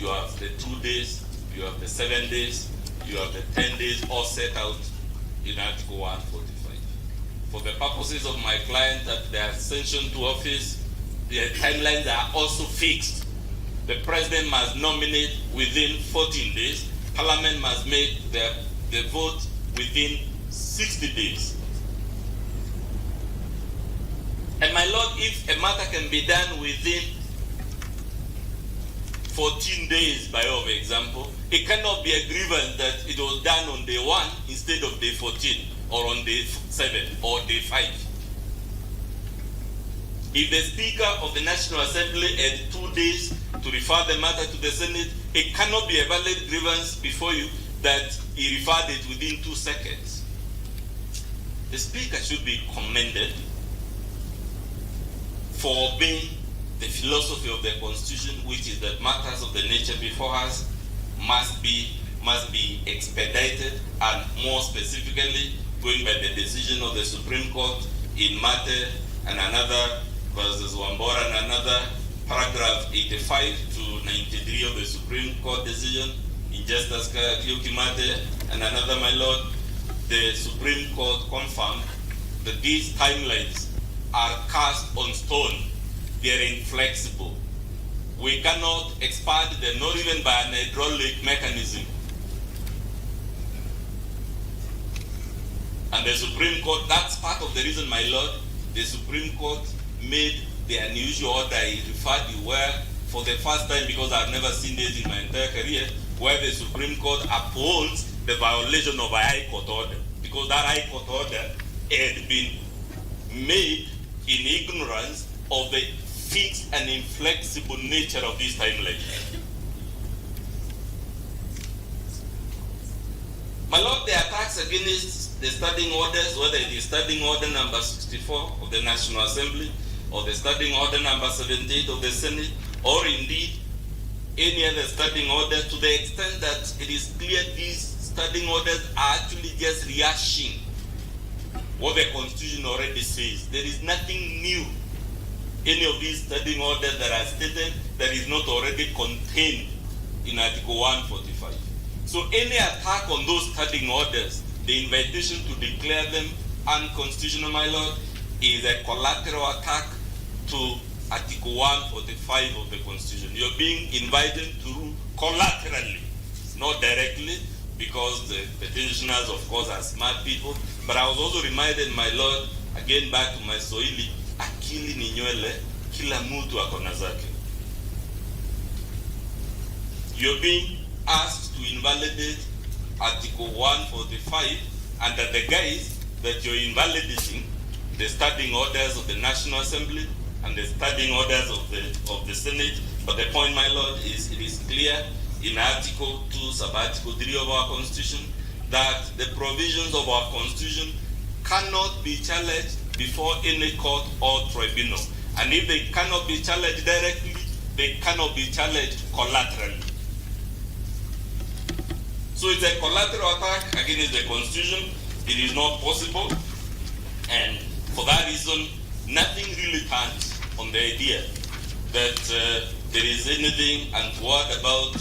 you have the 2 days, you have the 7 days, you have the 10 days all set out in Article 145. For the purposes of my client that their ascension to office, their timelines are also fixed. The president must nominate within 14 days. Parliament must make the vote within 60 days. And my lord, if a matter can be done within 14 days, by way of example, it cannot be a grievance that it was done on day 1 instead of day 14, or on day 7, or day 5. If the Speaker of the National Assembly had 2 days to refer the matter to the Senate, it cannot be a valid grievance before you that he referred it within 2 seconds. The Speaker should be commended for obeying the philosophy of the Constitution, which is that matters of the nature before us must be expedited, and more specifically, going by the decision of the Supreme Court in Mate and another versus Wambora and another, paragraph 85 to 93 of the Supreme Court decision in Justice Kyoki Mate and another, my lord, the Supreme Court confirmed that these timelines are cast on stone. They are inflexible. We cannot expand them, not even by an hydraulic mechanism. And the Supreme Court, that's part of the reason, my lord, the Supreme Court made the unusual order I referred you where, for the first time, because I've never seen this in my entire career, where the Supreme Court upholds the violation of a High Court order, because that High Court order had been made in ignorance of the fixed and inflexible nature of this timeline. My lord, the attacks against the standing orders, whether it is standing order number 64 of the National Assembly, or the standing order number 78 of the Senate, or indeed any other standing order, to the extent that it is clear these standing orders are actually just rehashing what the Constitution already says. There is nothing new. Any of these standing orders that are stated that is not already contained in Article 145. So any attack on those standing orders, the invitation to declare them unconstitutional, my lord, is a collateral attack to Article 145 of the Constitution. You're being invited to rule collaterally, not directly, because the petitioners, of course, are smart people. But I was also reminded, my lord, again back to my Swahili, akili ni nywele, kila mtu akona zake. You're being asked to invalidate Article 145 under the guise that you're invalidating the standing orders of the National Assembly and the standing orders of the Senate. But the point, my lord, is it is clear in Article 2, sub-Article 3 of our Constitution that the provisions of our Constitution cannot be challenged before any court or tribunal. And if they cannot be challenged directly, they cannot be challenged collaterally. So it's a collateral attack against the Constitution. It is not possible. And for that reason, nothing really turns on the idea that there is anything untoward about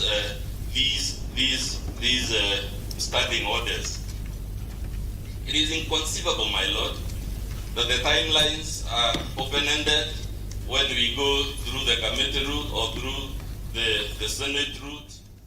these standing orders. It is inconceivable, my lord, that the timelines are open-ended when we go through the committee route or through the Senate route.